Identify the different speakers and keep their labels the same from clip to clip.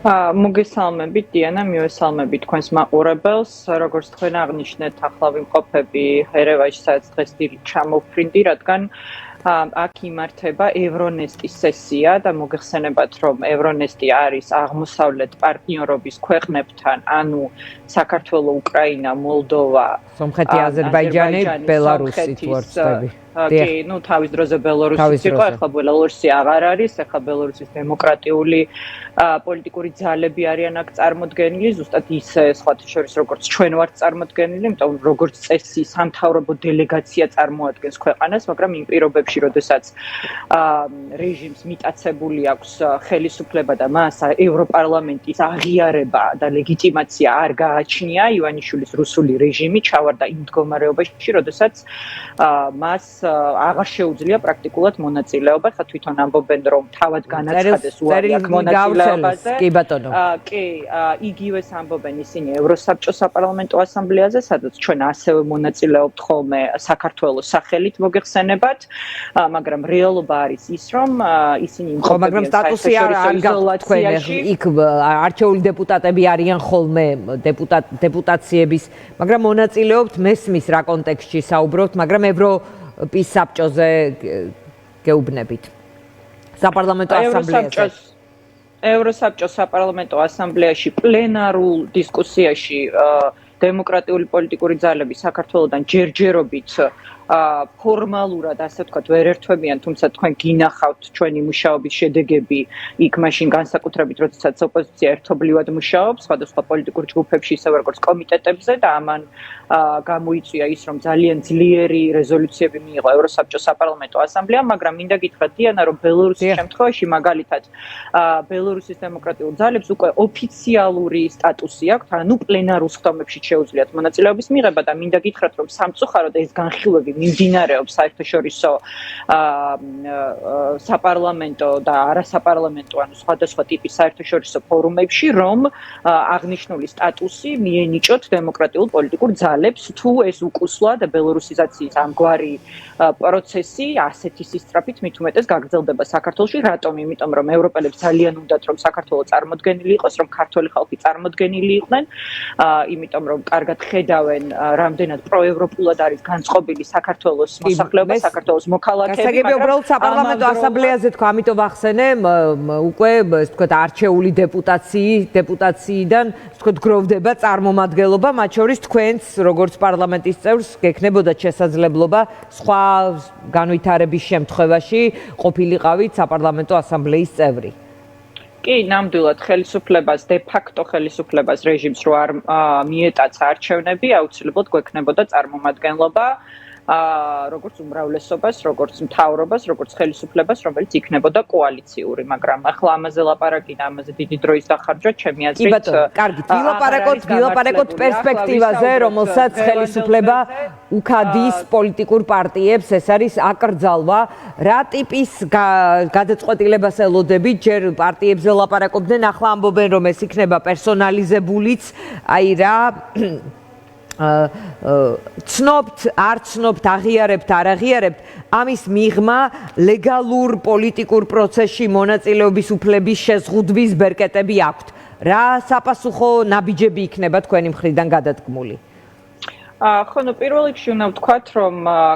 Speaker 1: მოგესალმებით დიანა, მივესალმებით თქვენს მაყურებელს. როგორც თქვენ აღნიშნეთ, ახლა ვიმყოფები ერევანში, სადაც დღეს დილით ჩამოვფრინდი, რადგან აქ იმართება ევრონესტის სესია და მოგეხსენებათ, რომ ევრონესტი არის აღმოსავლეთ პარტნიორობის ქვეყნებთან, ანუ საქართველო, უკრაინა, მოლდოვა,
Speaker 2: სომხეთი, აზერბაიჯანი, ბელარუსი თუ არ ვცდები.
Speaker 1: კი, ну, თავის დროზე ბელარუსიც იყო, ახლა ბელარუსი აღარ არის, ახლა ბელარუსის დემოკრატიული პოლიტიკური ძალები არიან აქ წარმოდგენილი, ზუსტად ისე სხვათა შორის როგორც ჩვენ ვართ წარმოდგენილი, იმიტომ რომ როგორც წესი სამთავრობო დელეგაცია წარმოადგენს ქვეყანას, მაგრამ იმ პირობებში, როდესაც რეჟიმს მიტაცებული აქვს ხელისუფლება და მას ევროპარლამენტის აღიარება და ლეგიტიმაცია არ გააჩნია, ივანიშვილის რუსული რეჟიმი ჩავარდა იმ მდგომარეობაში, როდესაც მას აღარ შეუძლია პრაქტიკულად მონაწილეობა, ხა თვითონ ამბობენ, რომ თავად განაცხადეს უარი აქ მონაწილეობაზე.
Speaker 2: კი ბატონო.
Speaker 1: კი, იგივეს ამბობენ ისინი ევროსაბჭოს საპარლამენტო ასამბლეაზე, სადაც ჩვენ ასევე მონაწილეობთ ხოლმე საქართველოს სახელით მოგეხსენებათ, მაგრამ რეალობა არის ის, რომ ისინი
Speaker 2: იმყოფებიან მაგრამ სტატუსი არ გაქვთ თქვენ იქ არჩეული დეპუტატები არიან ხოლმე დეპუტაციების, მაგრამ მონაწილეობთ მესმის რა კონტექსტში საუბრობთ, მაგრამ ევროპის საბჭოზე გეუბნებით. საპარლამენტო ასამბლეაზე.
Speaker 1: ევროსაბჭოს საპარლამენტო ასამბლეაში პლენარულ დისკუსიაში დემოკრატიული პოლიტიკური ძალები საქართველოსთან ჯერჯერობით ფორმალურად, ასე ვთქვათ, ვერ ერთვებიან, თუმცა თქვენ გინახავთ ჩვენი მუშაობის შედეგები იქ მაშინ განსაკუთრებით, როდესაც ოპოზიცია ერთობლივად მუშაობს, სხვადასხვა პოლიტიკურ ჯგუფებში, ისე როგორც კომიტეტებზე და ამან გამოიწვია ის, რომ ძალიან ძლიერი რეზოლუციები მიიღო ევროსაბჭოს საპარლამენტო ასამბლეამ, მაგრამ მინდა გითხრათ დიანა, რომ ბელარუსის შემთხვევაში მაგალითად ბელარუსის დემოკრატიულ ძალებს უკვე ოფიციალური სტატუსი აქვთ, ანუ პლენარულ სხდომებში შეუძლიათ მონაწილეობის მიღება და მინდა გითხრათ, რომ სამწუხაროდ ეს განხილვები მიმდინარეობს საერთაშორისო საპარლამენტო და არასაპარლამენტო, ანუ სხვადასხვა ტიპის საერთაშორისო ფორუმებში, რომ აღნიშნული სტატუსი მიენიჭოთ დემოკრატიულ პოლიტიკურ ძალებს, თუ ეს უკუსლა და ბელარუსიზაციის ამგვარი პროცესი ასეთი სისწრაფით მით უმეტეს გაგრძელდება საქართველოში. რატომ? იმიტომ რომ ევროპელებს ძალიან უნდათ, რომ საქართველო წარმოდგენილი იყოს, რომ ქართველი ხალხი წარმოდგენილი იყვნენ, იმიტომ რომ კარგად ხედავენ, რამდენად პროევროპულად არის განწყობილი საქართველოს მოსახლეობა, საქართველოს მოქალაქეები,
Speaker 2: მაგრამ უბრალოდ საპარლამენტო ასამბლეაზე თქვა, ამიტომ ვახსენე, უკვე ასე ვთქვათ, არჩეული დეპუტაციიდან, ასე ვთქვათ, გროვდება წარმომადგენლობა, მათ შორის თქვენც, როგორც პარლამენტის წევრს, გექნებოდათ შესაძლებლობა სხვა განვითარების შემთხვევაში ყოფილიყავით საპარლამენტო ასამბლეის წევრი.
Speaker 1: კი, ნამდვილად ხელისუფლებას, დე-ფაქტო ხელისუფლებას რეჟიმს რო არ მიეტაცა არჩევნები, აუცილებლად გვექნებოდა წარმომადგენლობა როგორც უმრავლესობას, როგორც მთავრობას, როგორც ხელისუფლებას, რომელიც იქნებოდა კოალიციური, მაგრამ ახლა ამაზე ლაპარაკი და ამაზე დიდი დროის დახარჯვა ჩემი აზრით.
Speaker 2: კი ბატონო, კარგით, ვილაპარაკოთ პერსპექტივაზე, რომელსაც ხელისუფლება უკადის პოლიტიკურ პარტიებს, ეს არის აკრძალვა. რა ტიპის გადაწყვეტილებას ელოდებით? ჯერ პარტიებზე ლაპარაკობდნენ, ახლა ამბობენ, რომ ეს იქნება პერსონალიზებულიც, აი რა ცნობთ, არ ცნობთ, აღიარებთ, არ აღიარებთ, ამის მიღმა ლეგალურ პოლიტიკურ პროცესში მონაწილეობის უფლების შეზღუდვის ბერკეტები აქვთ. რა საპასუხო ნაბიჯები იქნება თქვენი მხრიდან გადადგმული?
Speaker 1: ხო, ნუ პირველ რიგში უნდა ვთქვათ, რომ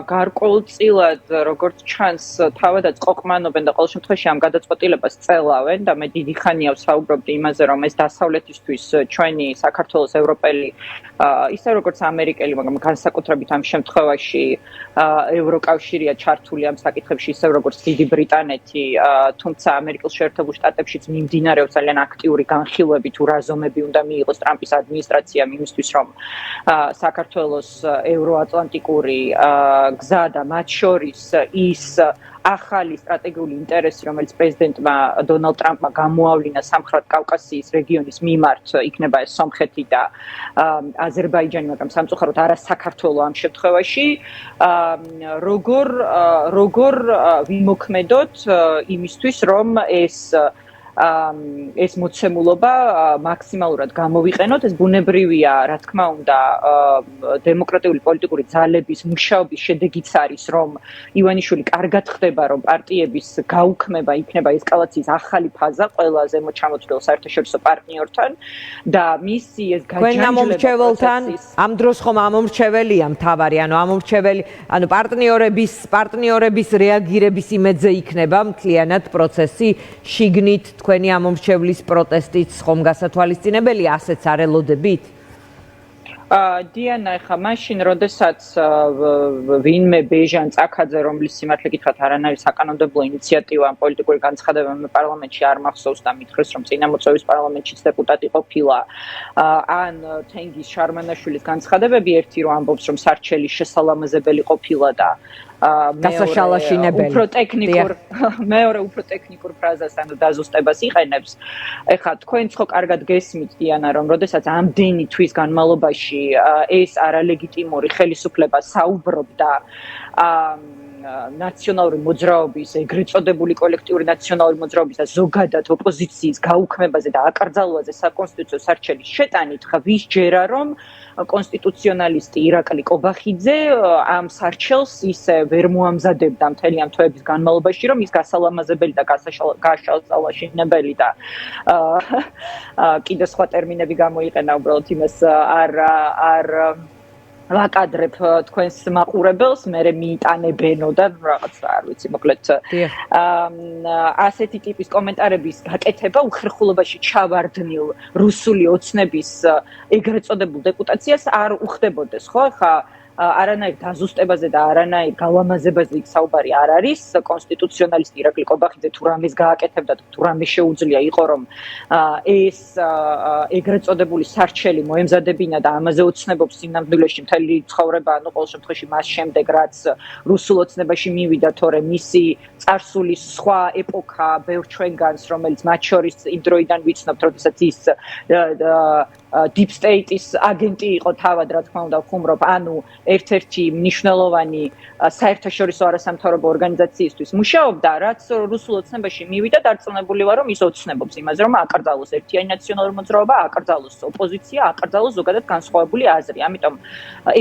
Speaker 1: გარკვეულწილად, როგორც ჩანს, თავადაც ყოყმანობენ და ყოველ შემთხვევაში ამ გადაწყვეტილებას წელავენ და მე დიდი ხანია ვსაუბრობდი იმაზე, რომ ეს დასავლეთისთვის ჩვენი საქართველოს ევროპელი, ისე როგორც ამერიკელი, მაგრამ განსაკუთრებით ამ შემთხვევაში ევროკავშირია ჩართული ამ საკითხებში, ისე როგორც დიდი ბრიტანეთი, თუმცა ამერიკის შეერთებულ შტატებშიც მიმდინარეობს ძალიან აქტიური განხილვები თუ რა ზომები უნდა მიიღოს ტრამპის ადმინისტრაციამ იმისთვის, რომ საქართველოს ევროატლანტიკური გზა და მათ შორის ის ახალი სტრატეგიული ინტერესი, რომელიც პრეზიდენტმა დონალდ ტრამპმა გამოავლინა სამხრეთ კავკასიის რეგიონის მიმართ, იქნება ეს სომხეთი და აზერბაიჯანი, მაგრამ სამწუხაროდ არა საქართველო ამ შემთხვევაში, როგორ ვიმოქმედოთ იმისთვის, რომ ეს ეს მოცემულობა მაქსიმალურად გამოვიყენოთ. ეს ბუნებრივია, რა თქმა უნდა, დემოკრატიული პოლიტიკური ძალების მუშაობის შედეგიც არის, რომ ივანიშვილი კარგად ხდება, რომ პარტიების გაუქმება იქნება ესკალაციის ახალი ფაზა ყველა ზემოჩამოთვლილ საერთაშორისო პარტნიორთან და მისი ეს გაჯანჯლება პროცესის
Speaker 2: ამ დროს ხომ ამომრჩეველია მთავარი, ანუ პარტნიორების რეაგირების იმედზე იქნება მთლიანად პროცესი შიგნით თქვენი ამომრჩევლის პროტესტიც ხომ გასათვალისწინებელია, ასეც არ ელოდებით?
Speaker 1: დიანა, ხა მაშინ, როდესაც ვინმე ბეჟან წაქაძე, რომლის სიმართლე გითხრათ, არანაირი საკანონმდებლო ინიციატივა ამ პოლიტიკური განცხადებამ პარლამენტში არ მახსოვს და მითხრეს, რომ წინამოწვევის პარლამენტშიც დეპუტატი ყოფილა, ან თენგიზ შარმანაშვილის განცხადებები, ერთი რომ ამბობს, რომ სარჩელის შესალამაზებელი ყოფილა და მეორე უფრო ტექნიკურ ფრაზას, ანუ დაზუსტებას იყენებს. ეხლა თქვენც ხო კარგად გესმით, დიანა, რომ როდესაც ამდენი თვის განმავლობაში ეს არალეგიტიმური ხელისუფლება საუბრობდა ნაციონალური მოძრაობის, ეგრეთ წოდებული კოლექტიური ნაციონალური მოძრაობის და ზოგადად ოპოზიციის გაუქმებაზე და აკრძალვაზე საკონსტიტუციო სარჩელის შეტანით, ხა ვის ჯერა რომ კონსტიტუციონალისტი ირაკლი კობახიძე ამ სარჩელს ისე ვერ მოამზადებდა მთელი ამ თვეების განმავლობაში, რომ ის გასალამაზებელი და გასაშალაშინებელი და კიდე სხვა ტერმინები გამოიყენა, უბრალოდ იმას არ ვაკადრებ თქვენს მაყურებელს, მერე მიიტანებენო და რაღაც არ ვიცი, მოკლედ ასეთი ტიპის კომენტარების გაკეთება უხერხულობაში ჩავარდნილ რუსული ოცნების ეგრეთ წოდებულ დეპუტაციას არ უხდებოდეს, ხო? ხა არანაირ დაზუსტებაზე და არანაირ გალამაზებაზე იქ საუბარი არ არის. კონსტიტუციონალისტი ირაკლი კობახიძე თუ რამეს გააკეთებდა, თუ რამე შეუძლია იყო, რომ ეს ეგრეთ წოდებული სარჩელი მოემზადებინა და ამაზე ოცნებობს სინამდვილეში მთელი ცხოვრება, ანუ ყოველ შემთხვევაში მას შემდეგ, რაც რუსულ ოცნებაში მივიდა, თორემ მისი წარსულის სხვა ეპოქა ბევრ ჩვენგანს, რომელიც მათ შორის იმ დროიდან ვიცნობთ, როდესაც ის deep state-ის აგენტი იყო თავად, რა თქმა უნდა, ვხუმრობ, ანუ ერთ-ერთი მნიშვნელოვანი საერთაშორისო არასამთავრობო ორგანიზაციისთვის მუშაობდა, რაც რუსულ ოცნებაში მივიდა, დარწმუნებული ვარ, რომ ის ოცნებობს იმაზე, რომ აკრძალოს ერთიანი ნაციონალური მოძრაობა, აკრძალოს ოპოზიცია, აკრძალოს ზოგადად განსხვავებული აზრი. ამიტომ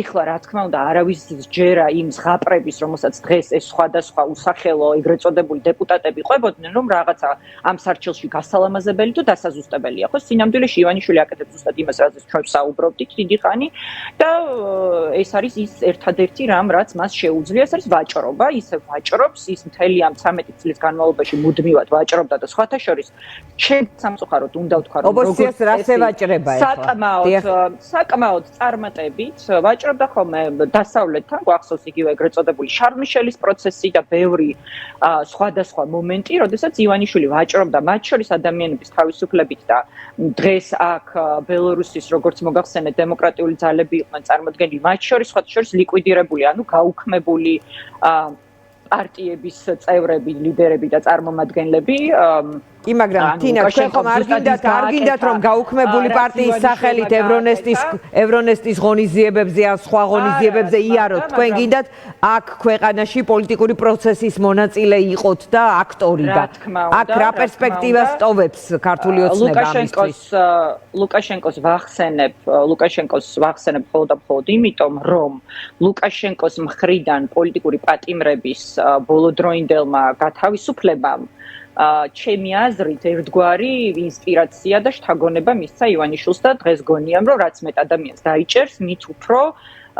Speaker 1: ეხლა, რა თქმა უნდა, არავის ჯერა იმ ზღაპრების, რომელსაც დღეს ეს სხვადასხვა უსახელო ეგრეთ წოდებული დეპუტატები ყვებოდნენ, რომ რაღაცა ამ სარჩელში გასალამაზებელი თუ დასაზუსტებელია. ხო, სინამდვილეში ივანიშვილი აკეთებს ზუსტად იმას, რაზეც ჩვენ საუბრობდით დიდი ხანი და ეს არის ის ერთადერთი რამ, რაც მას შეუძლია, ეს არის ვაჭრობა, ისე ვაჭრობს, ის მთელი ამ 13 წლის განმავლობაში მუდმივად ვაჭრობდა და სხვათა შორის ჩემ სამწუხაროდ უნდა ვთქვა, რომ
Speaker 2: ოპოზიციას რას ევაჭრება
Speaker 1: ახლა? საკმაოდ წარმატებით ვაჭრობდა ხოლმე დასავლეთთან, გვახსოვს იგივე ეგრეთ წოდებული შარლ-მიშელის პროცესი და ბევრი სხვადასხვა მომენტი, როდესაც ივანიშვილი ვაჭრობდა მათ შორის ადამიანების თავისუფლებით და დღეს აქ ბელორუსის როგორც მოგახსენეთ დემოკრატიული ძალები იყვნენ წარმოდგენილი, მათ შორის სხვათა შორის ლიკვიდირებული, ანუ გაუქმებული პარტიების წევრები, ლიდერები და წარმომადგენლები.
Speaker 2: მაგრამ თინა, თქვენ ხომ არ გინდათ რომ გაუქმებული პარტიის სახელით ევრონესტის ღონისძიებებზე ან სხვა ღონისძიებებზე იაროთ, თქვენ გინდათ აქ ქვეყანაში პოლიტიკური პროცესის მონაწილე იყოთ და აქტორი და აქ რა პერსპექტივას ტოვებს ქართული ოცნება ამისთვის?
Speaker 1: ლუკაშენკოს ვახსენებ მხოლოდ იმიტომ, რომ ლუკაშენკოს მხრიდან პოლიტიკური პატიმრების ბოლოდროინდელმა გათავისუფლებამ ჩემი აზრით ერთგვარი ინსპირაცია და შთაგონება მისცა ივანიშვილს და დღეს გონიამ, რომ რაც მეტ ადამიანს დაიჭერს, მით უფრო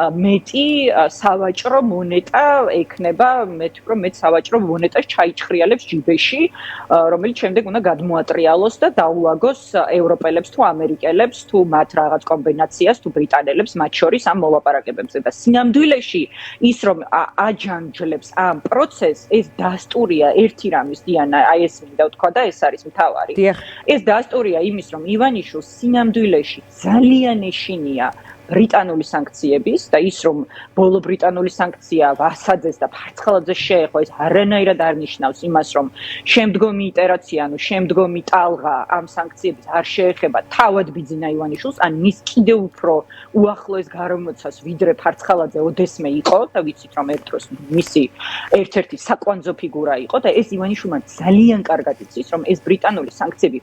Speaker 1: მეტი სავაჭრო მონეტა ექნება, მეტ სავაჭრო მონეტას ჩაიჩხრიალებს ჯიბეში, რომელიც შემდეგ უნდა გადმოატრიალოს და დაულაგოს ევროპელებს თუ ამერიკელებს თუ მათ რაღაც კომბინაციას თუ ბრიტანელებს მათ შორის ამ მოლაპარაკებებზე და სინამდვილეში ის რომ აჯანჯლებს ამ პროცესს, ეს დასტურია ერთი რამის, დიანა, აი ეს მინდა ვთქვა და ეს არის მთავარი. ეს დასტურია იმის, რომ ივანიშვილს სინამდვილეში ძალიან ეშინია ბრიტანული სანქციების და ის რომ ბოლო ბრიტანული სანქცია ვასაძეს და ფარცხალაძეს შეეხო ეს არანაირად არ ნიშნავს იმას რომ შემდგომი იტერაცია ანუ შემდგომი ტალღა ამ სანქციების არ შეეხება თავად ბიძინა ივანიშვილს ან მის კიდევ უფრო უახლოეს გარემოცას ვიდრე ფარცხალაძე ოდესმე იყო და ვიცით რომ ერთ დროს მისი ერთ-ერთი საკვანძო ფიგურა იყო და ეს ივანიშვილმა ძალიან კარგად იცის რომ ეს ბრიტანული სანქციები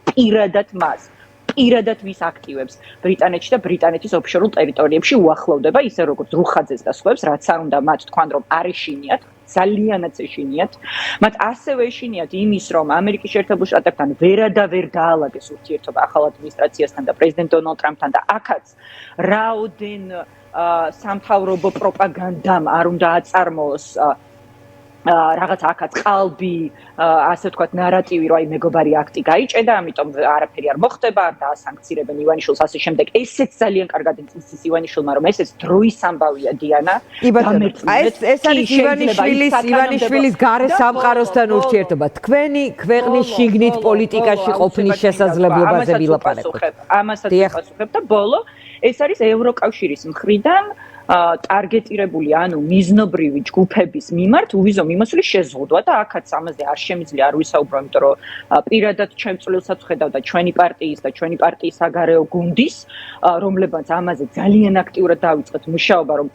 Speaker 1: პირადად ვის აქტივებს ბრიტანეთში და ბრიტანეთის ოფშორულ ტერიტორიებში უახლოვდება ისე როგორც რუხაძეს და სხვებს რაც არ უნდა მათ თქვან რომ არ ეშინიათ ძალიანაც ეშინიათ მათ ასევე ეშინიათ იმის რომ ამერიკის შეერთებულ შტატებთან ვერ დაალაგეს ურთიერთობა ახალ ადმინისტრაციასთან და პრეზიდენტ დონალდ ტრამპთან და აქაც რაოდენ სამთავრობო პროპაგანდამ არ უნდა აწარმოოს რაღაც აქაც ყალბი ასე ვთქვათ ნარატივი რომ აი მეგობარი აქტი გაიჭედა ამიტომ არაფერი არ მოხდება არ დაასანქცირებენ ივანიშვილს ასე შემდეგ ესეც ძალიან კარგად იცის ივანიშვილმა რომ ესეც დროის ამბავია დიანა
Speaker 2: ეს არის ივანიშვილის გარე სამყაროსთან ურთიერთობა თქვენი ქვეყნის შიგნით პოლიტიკაში ყოფნის შესაძლებლობაზე ვილაპარაკოთ
Speaker 1: ამასაც ვიპასუხებ და ბოლო ეს არის ევროკავშირის მხრიდან ტარგეტირებული ანუ მიზნობრივი ჯგუფების მიმართ უვიზო მიმოსვლის შეზღუდვა და აქაც ამაზე არ შემიძლია არ ვისაუბრო, იმიტომ რომ პირადად ჩემ წვლილსაც ვხედავ და ჩვენი პარტიის და ჩვენი პარტიის საგარეო გუნდის, რომლებმაც ამაზე ძალიან აქტიურად დავიწყეთ მუშაობა, რომ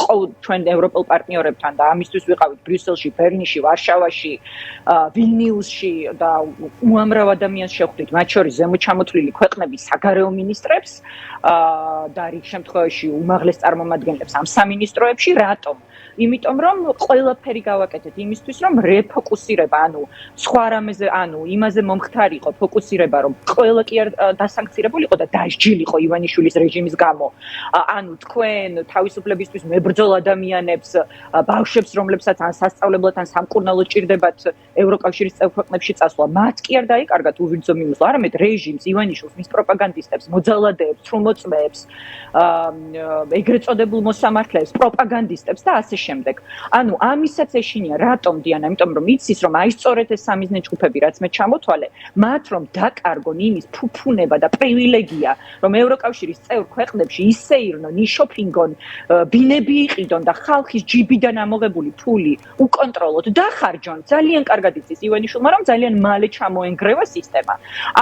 Speaker 1: ჩვენ ევროპელ პარტნიორებთან და ამისთვის ვიყავით ბრიუსელში, ბერლიში, ვარშავაში, ვილნიუსში და უამრავ ადამიანს შევხვდით, მათ შორის ზემოჩამოთვლილი ქვეყნების საგარეო მინისტრებს და რიგ შემთხვევაში უმაღლეს წარმომადგენლებს ამ სამინისტროებში, რატომ? იმიტომ რომ ყველაფერი გავაკეთეთ იმისთვის რომ რეფოკუსირება, ანუ სხვა რამეზე, ანუ იმაზე მომხდარიყო ფოკუსირება, რომ ყველა კი არ დასანქცირებულიყო და დასჯილიყო ივანიშვილის რეჟიმის გამო. ანუ თქვენ თავისუფლებისთვის მებრძოლ ადამიანებს, ბავშვებს, რომლებსაც ან სასწავლებლად ან სამკურნალოდ ჭირდებათ ევროკავშირის წევრ ქვეყნებში წასვლა, მათ კი არ დაიკარგათ უვირძო მიმოსვლა, არამედ რეჟიმს, ივანიშვილს, მის პროპაგანდისტებს, მოძალადეებს, თრუმოწმეებს, ეგრეთ წოდებულ მოსამართლეებს, პროპაგანდისტებს და ასე შემდეგ. ანუ ამისაც ეშინია, რატომ დიანა? იმიტომ რომ იცის რომ აი სწორედ ეს სამიზნე ჯგუფები, რაც მე ჩამოთვალე, მათ რომ დაკარგონ იმის ფუფუნება და პრივილეგია, რომ ევროკავშირის წევრ ქვეყნებში ისე ირნონ, იშოფინგონ, ბინები იყიდონ და ხალხის ჯიბიდან ამოღებული ფული უკონტროლოდ დახარჯონ. ძალიან კარგად იცის ივანიშვილმა, რომ ძალიან მალე ჩამოენგრევა სისტემა.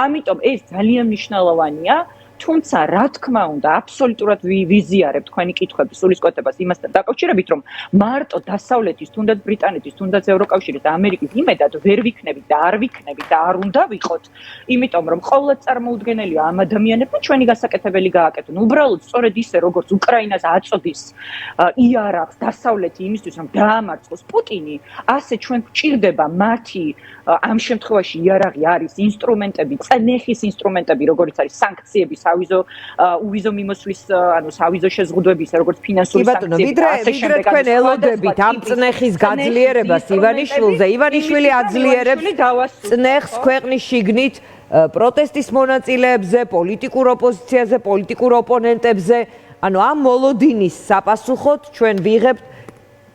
Speaker 1: ამიტომ ეს ძალიან მნიშვნელოვანია. თუმცა რა თქმა უნდა აბსოლუტურად ვიზიარებ თქვენი კითხვების სულისკვეთებას იმასთან დაკავშირებით რომ მარტო დასავლეთის თუნდაც ბრიტანეთის თუნდაც ევროკავშირის და ამერიკის იმედად ვერ ვიქნებით და არ ვიქნებით და არ უნდა ვიყოთ იმიტომ რომ ყოველად წარმოუდგენელია ამ ადამიანებმა ჩვენი გასაკეთებელი გააკეთონ უბრალოდ სწორედ ისე როგორც უკრაინას აწოდის იარაღს დასავლეთი იმისთვის რომ დაამარცხოს პუტინი ასე ჩვენ გვჭირდება მათი ამ შემთხვევაში იარაღი არის ინსტრუმენტები წნეხის ინსტრუმენტები როგორც არის სანქციები უვიზო მიმოსვლის ანუ სავიზო შეზღუდვების როგორც ფინანსური სანქციები
Speaker 2: ასე შემდეგ თქვენ ელოდებით ამ წნეხის გაძლიერებას ივანიშვილზე ივანიშვილი აძლიერებს წნეხს ქვეყნის შიგნით პროტესტის მონაწილეებზე პოლიტიკურ ოპოზიციაზე პოლიტიკურ ოპონენტებზე ანუ ამ მოლოდინის საპასუხოდ ჩვენ ვიღებთ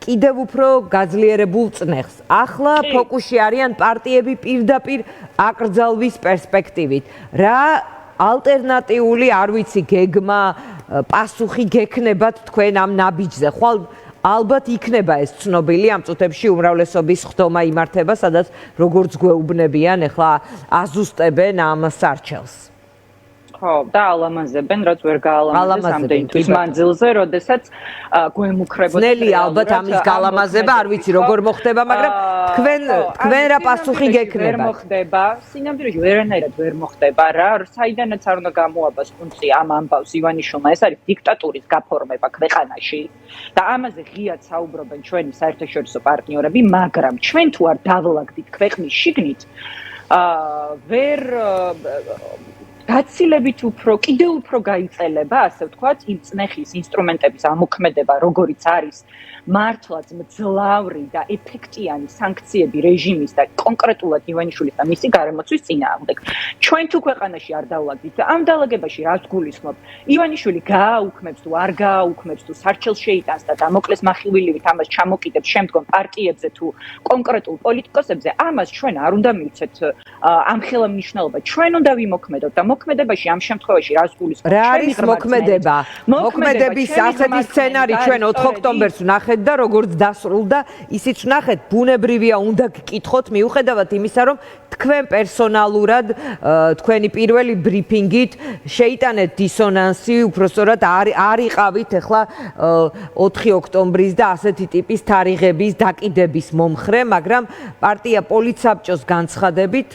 Speaker 2: კიდევ უფრო გაძლიერებულ წნეხს. ახლა ფოკუსში არიან პარტიები პირდაპირ აკრძალვის პერსპექტივით. რა ალტერნატიული არ ვიცი გეგმა პასუხი გექნებათ თქვენ ამ ნაბიჯზე ხვალ ალბათ იქნება ეს ცნობილი ამ წუთებში უმრავლესობის ხდომა იმართება სადაც როგორც გვეუბნებიან ახლა აზუსტებენ ამ სარჩელს
Speaker 1: ხო და ალამაზებენ რაც ვერ გაალამაზეს ამდენთვის მანძილზე როდესაც გვემუქრებოდა
Speaker 2: ძნელი ალბათ ამის გალამაზება არ ვიცი როგორ მოხდება მაგრამ თქვენ რა პასუხი გექნება
Speaker 1: ვერ მოხდება სინამდვილეში ვერანაირად ვერ მოხდება რა საიდანაც არ უნდა გამოაბას კუნწი ამ ამბავს ივანიშვილმა ეს არის დიქტატურის გაფორმება ქვეყანაში და ამაზე ღიად საუბრობენ ჩვენი საერთაშორისო პარტნიორები მაგრამ ჩვენ თუ არ დავლაგდით ქვეყნის შიგნით ვერ გაცილებით უფრო კიდევ უფრო გაიწელება ასე ვთქვათ იმ წნეხის ინსტრუმენტების ამოქმედება როგორიც არის მართლაც მძლავრი და ეფექტიანი სანქციები რეჟიმის და კონკრეტულად ივანიშვილის და მისი გარემოცვის წინააღმდეგ ჩვენ თუ ქვეყანაში არ დავლაგდით და ამ დალაგებაში რაც გულისხმობ ივანიშვილი გააუქმებს თუ არ გააუქმებს თუ სარჩელს შეიტანს და დამოკლეს მახილვილივით ამას ჩამოკიდებს შემდგომ პარტიებზე თუ კონკრეტულ პოლიტიკოსებზე ამას ჩვენ არ უნდა მივცეთ ამხელა მნიშვნელობა ჩვენ უნდა ვიმოქმედოთ და მოქმედებაში ამ შემთხვევაში რას გულისხმობ?
Speaker 2: რა არის მოქმედება? მოქმედების ასეთი სცენარი ჩვენ 4 ოქტომბერს ვნახეთ და როგორც დასრულდა, ისიც ვნახეთ, ბუნებრივია უნდა გკითხოთ მიუხედავად იმისა, რომ თქვენ პერსონალურად თქვენი პირველი ბრიფინგით შეიტანეთ დისონანსი, უпростоრად არ იყავით ახლა 4 ოქტომბრის და ასეთი ტიპის თარიღების დაკიდების მომხრე, მაგრამ პარტია პოლიცსაბჭოს განცხადებით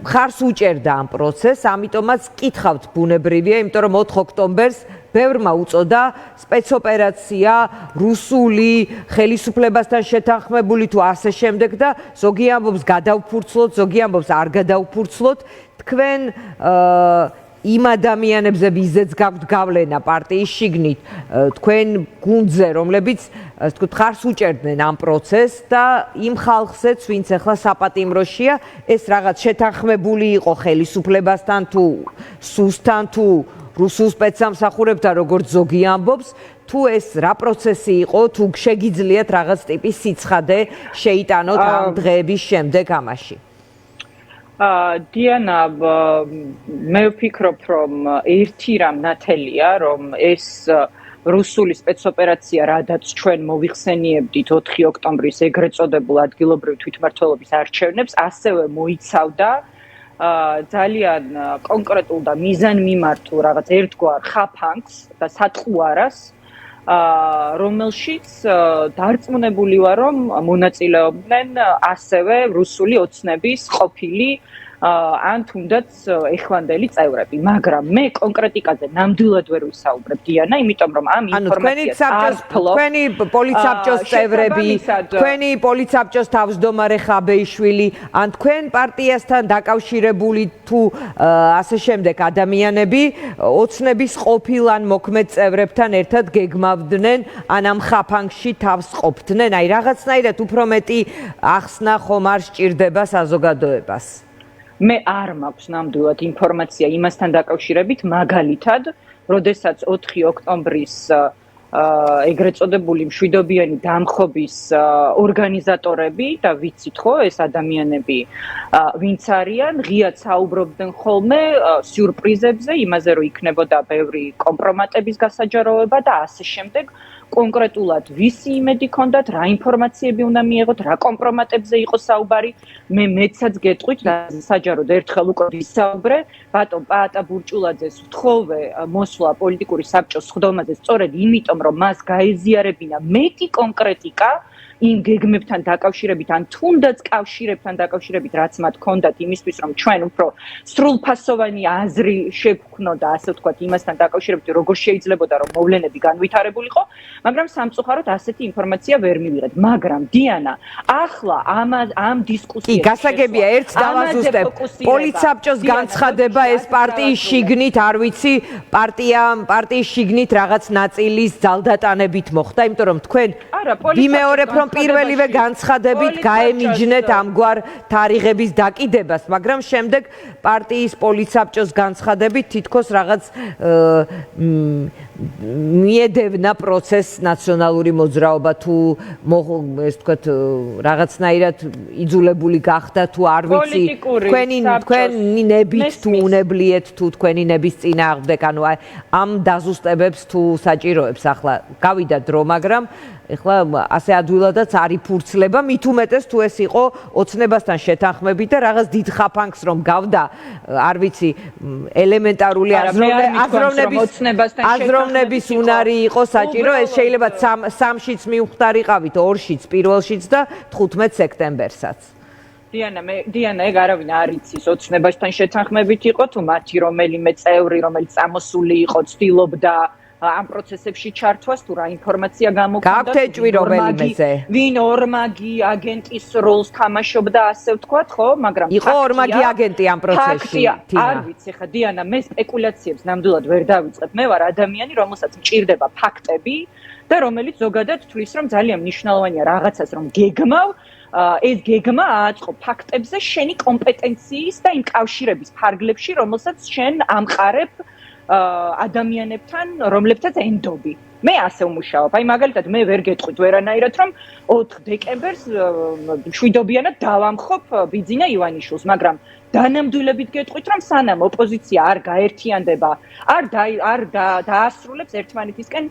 Speaker 2: ხარს უჭერდა ამ პროცესს, ამიტომაც კითხავთ ბუნებრივია, იმიტომ რომ 4 ოქტომბერს ბევრმა უწოდა სპეცოპერაცია, რუსული ხელისუფლებასთან შეთანხმებული თუ ასე შემდეგ და ზოგი ამბობს გადავფურცლოთ, ზოგი ამბობს არ გადავფურცლოთ. თქვენ იმ ადამიანებზე ვიზეც გაქვთ გავლენა პარტიის შიგნით, თქვენ გუნდზე, რომლებიც ასე ვთქვათ, ხარს უჭერდნენ ამ პროცესს და იმ ხალხზეც, ვინც ახლა საპატიმროშია, ეს რაღაც შეთანხმებული იყო ხელისუფლებასთან თუ სუსთან თუ რუსულ სპეცსამსახურებთან, როგორც ზოგი ამბობს, თუ ეს რა პროცესი იყო, თუ შეგიძლიათ რაღაც ტიპის სიცხადე შეიტანოთ ამ დღეების შემდეგ ამაში.
Speaker 1: დიანა, მე ვფიქრობ, რომ ერთი რამ ნათელია, რომ ეს რუსული სპეცოპერაცია, რადაც ჩვენ მოვიხსენიებდით 4 ოქტომბრის ეგრეთ წოდებულ ადგილობრივ თვითმმართველობის არჩევნებს, ასევე მოიცავდა ძალიან კონკრეტულ და მიზანმიმართულ რაღაც ერთგვარ ხაფანგს და სატყუარას, რომელშიც დარწმუნებული ვარ, რომ მონაწილეობდნენ ასევე რუსული ოცნების ყოფილი ან თუნდაც ეხლანდელი წევრები, მაგრამ მე კონკრეტიკაზე ნამდვილად ვერ ვისაუბრებ დიანა, იმიტომ რომ ამ ინფორმაციას არ ვფლობ.
Speaker 2: თქვენი პოლიცსაბჭოს წევრები, თქვენი პოლიცსაბჭოს თავმჯდომარე ხაბეიშვილი, ან თქვენ პარტიასთან დაკავშირებული თუ ასე შემდეგ ადამიანები ოცნების ყოფილ ან მოქმედ წევრებთან ერთად გეგმავდნენ, ან ამ ხაფანგში თავს ყოფდნენ, აი რაღაცნაირად უფრო მეტი ახსნა ხომ არ სჭირდება საზოგადოებას.
Speaker 1: მე არ მაქვს ნამდვილად ინფორმაცია იმასთან დაკავშირებით, მაგალითად, როდესაც 4 ოქტომბრის ეგრეთ წოდებული მშვიდობიანი დამხობის ორგანიზატორები და ვიცით ხო, ეს ადამიანები ვინც არიან, ღიად საუბრობდნენ ხოლმე სიურპრიზებზე, იმაზე რომ იქნებოდა ბევრი კომპრომატების გასაჯაროება და ასე შემდეგ. კონკრეტულად ვისი იმედი ქონდათ, რა ინფორმაციები უნდა მიეღოთ, რა კომპრომატებზე იყო საუბარი, მე მეცაც გეტყვით, საჯაროდ ერთხელ უკვე ვისაუბრე, ბატონ პაატა ბურჭულაძეს ვთხოვე მოსვლა პოლიტიკური საბჭოს სხდომაზე, სწორედ იმიტომ, რომ მას გაეზიარებინა მეტი კონკრეტიკა იმ გეგმებთან დაკავშირებით, ან თუნდაც კავშირებთან დაკავშირებით, რაც მათ ჰქონდათ იმისთვის, რომ ჩვენ უფრო სრულფასოვანი აზრი შევქმნოდა, ასე ვთქვათ, იმასთან დაკავშირებით, როგორ შეიძლებოდა, რომ მოვლენები განვითარებულიყო, მაგრამ სამწუხაროდ ასეთი ინფორმაცია ვერ მივიღეთ. მაგრამ დიანა, ახლა ამ დისკუსიას
Speaker 2: კი, გასაგებია, ერთს დავაზუსტებ. პოლიცსაბჭოს განცხადება ეს პარტიის შიგნით, არ ვიცი, პარტიის შიგნით რაღაც ნაწილის ძალდატანებით მოხდა, იმიტომ რომ თქვენ ვიმეორებ, რომ პირველივე განცხადებით გაემიჯნეთ ამგვარ თარიღების დაკიდებას, მაგრამ შემდეგ პარტიის პოლიცსაბჭოს განცხადებით თითქოს რაღაც მიედევნა პროცესს ნაციონალური მოძრაობა თუ ეს თქვათ რაღაცნაირად იძულებული გახდა თუ არ ვიცი თქვენი ნებით თუ უნებლიეთ თუ თქვენი ნების წინააღმდეგ, ანუ ამ დაზუსტებებს თუ საჭიროებს ახლა გავიდა დრო, მაგრამ ეხლა ასე ადვილადაც არ იფურცლება, მით უმეტეს თუ ეს იყო ოცნებასთან შეთანხმებით და რაღაც დიდ ხაფანგს რომ გავდა, არ ვიცი, ელემენტარული აზროვნების უნარი იყო საჭირო, ეს შეიძლება 3-შიც მივხვდარიყავით, 2-შიც, პირველშიც და 15 სექტემბერსაც.
Speaker 1: დიანა, ეგ არავინ არ იცის, ოცნებასთან შეთანხმებით იყო თუ მათი რომელიმე წევრი, რომელიც წამოსული იყო, ცდილობდა ამ პროცესებში ჩართვას თუ რა ინფორმაცია გამოგვდა
Speaker 2: გაქვთ ეჭვი რომელიმეზე
Speaker 1: ვინ ორმაგი აგენტის როლს თამაშობდა ასე ვთქვათ ხო მაგრამ
Speaker 2: იყო ორმაგი აგენტი ამ პროცესში
Speaker 1: არ ვიცი ხა დიანა მე სპეკულაციებს ნამდვილად ვერ დავიწყებ მე ვარ ადამიანი რომელსაც მჭირდება ფაქტები და რომელიც ზოგადად თვლის რომ ძალიან მნიშვნელოვანია რაღაცას რომ გეგმავ ეს გეგმა ააწყო ფაქტებზე შენი კომპეტენციის და იმ კავშირების ფარგლებში რომელსაც შენ ამყარებ ადამიანებთან, რომლებთაც ენდობი. მე ასე ვმუშაობ. აი მაგალითად მე ვერ გეტყვით ვერანაირად რომ 4 დეკემბერს მშვიდობიანად დავამხობ ბიძინა ივანიშვილს, მაგრამ დანამდვილებით გეტყვით, რომ სანამ ოპოზიცია არ გაერთიანდება, არ დაასრულებს ერთმანეთისკენ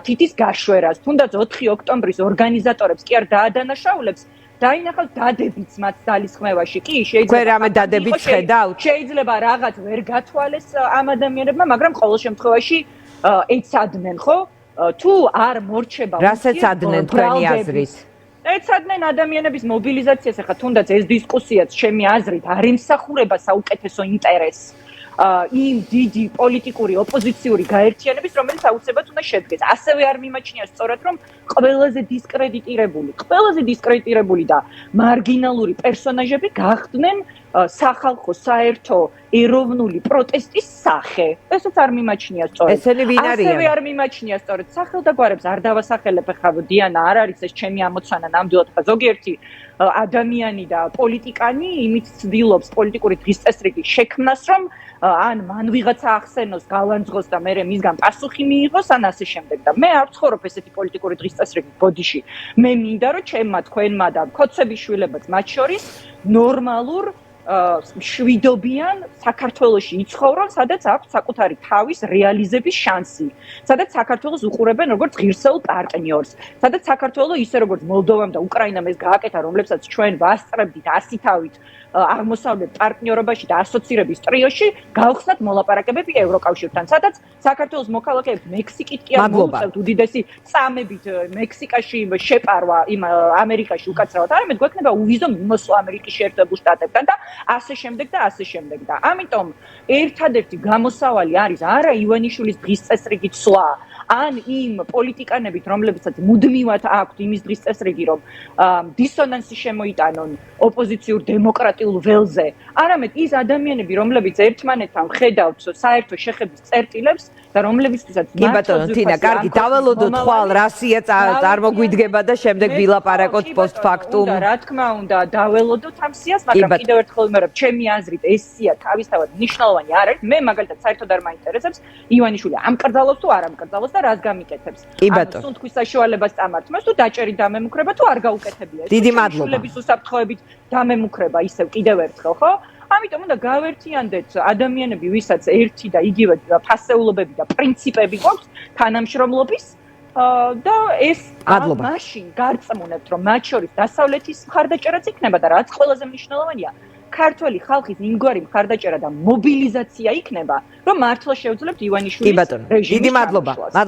Speaker 1: თითის გაშვერას, თუნდაც 4 ოქტომბრის ორგანიზატორებს კი არ დაადანაშაულებს, დაინახავს დადებიც მათ ძალისხმევაში. კი, შეიძლება რაღაც ვერ გათვალეს ამ ადამიანებმა, მაგრამ ყოველ შემთხვევაში ეცადნენ, ხო? თუ არ მორჩება
Speaker 2: რასაც ადნენ თქვენი აზრით?
Speaker 1: ეცადნენ ადამიანების მობილიზაციას, ახლა თუნდაც ეს დისკუსიაც ჩემი აზრით არ ემსახურება საუკეთესო ინტერესს იმ დიდი პოლიტიკური ოპოზიციური გაერთიანების, რომელიც აუცილებლად უნდა შედგეს. ასევე არ მიმაჩნია სწორად, რომ ყველაზე დისკრედიტირებული და მარგინალური პერსონაჟები გახდნენ სახალხო საერთო ეროვნული პროტესტის სახე. ესეც არ მიმაჩნია სწორად.
Speaker 2: ესენი ვინ არიან?
Speaker 1: ასევე არ მიმაჩნია სწორად. სახელდაგვარებს არ დავასახელებ, ახლა დიანა არ არის ეს ჩემი ამოცანა ნამდვილად, ხა ზოგიერთი ადამიანი და პოლიტიკანი იმით ცდილობს პოლიტიკური დღესწესრიგი შექმნას, რომ ან მან ვიღაცა ახსენოს, გალანძღოს და მე მისგან პასუხი მიიღოს, ან ასე შემდეგ. და მე არ ვცხოვრობ ესეთი პოლიტიკური დღესწესრიგის ბოდიში. მე მინდა, რომ ჩემმა, თქვენმა და ქოცების შვილებაც მათ შორის ნორმალურ შვიდობიან საქართველოში იცხოვრონ, სადაც აქვს საკუთარი თავის რეალიზების შანსი. სადაც საქართველოს უყურებენ როგორც ღირსეულ პარტნიორს. სადაც საქართველო ისე როგორც მოლდოვამ და უკრაინამ ეს გააკეთა, რომლებსაც ჩვენ ვასწრებდით ასითავით აღმოსავლეთ პარტნიორობაში და ასოცირების ტრიოში, გავხსნათ მოლაპარაკებები ევროკავშირთან. სადაც საქართველოს მოქალაქეებს მექსიკით კი არ მოუწევთ უდიდესი წამებით მექსიკაში შეპარვა იმ ამერიკაში უკაცრავად. არამედ გვექნება უვიზო მიმოსვლა ამერიკის შეერთებულ შტატებთან და ასე შემდეგ და ასე შემდეგ. და ამიტომ ერთადერთი გამოსავალი არის არა ივანიშვილის დღესწესრიგი ცვლა, ან იმ პოლიტიკანებით, რომლებსაც მუდმივად აქვთ იმის დღესწესრიგი, რომ დისონანსი შემოიტანონ ოპოზიციურ დემოკრატიულ ველზე, არამედ ის ადამიანები, რომლებიც ერთმანეთთან ხედავთ საერთო შეხების წერტილებს და რომლებიცთვისაც
Speaker 2: კი ბატონო, თინა, კარგი, დაველოდოთ ხვალ რასია წარმოგვიდგება და შემდეგ ვილაპარაკოთ პოსტფაქტუმ.
Speaker 1: რა თქმა უნდა, დაველოდოთ ამ სიას, მაგრამ კიდევ ერთხელ ვიმეორებ, ჩემი აზრით ეს სია თავისთავად მნიშვნელოვანი არ არის. მე მაგალითად საერთოდ არ მაინტერესებს ივანიშვილი ამკრძალოს თუ არ ამკრძალოს და რას გამიკეთებს. ანუ სუნთქვის საშუალებას წამართმევს თუ დაჭერით დამემუქრება თუ არ გაუკეთებია.
Speaker 2: დიდი მადლობა.
Speaker 1: შვილების უსაფრთხოებით დამემუქრება ისევ კიდევ ერთხელ, ხო? ამიტომ უნდა გავერთიანდეთ ადამიანები, ვისაც ერთი და იგივე ფასეულობები და პრინციპები გვაქვს თანამშრომლობის და ეს მაშინ გარწმუნებთ, რომ მათ შორის დასავლეთის მხარდაჭერაც იქნება და რაც ყველაზე მნიშვნელოვანია, ქართველი ხალხის იმგვარი მხარდაჭერა და მობილიზაცია იქნება, რომ მართლა შევძლებთ ივანიშვილის რეჟიმის
Speaker 2: დიდი მადლობა.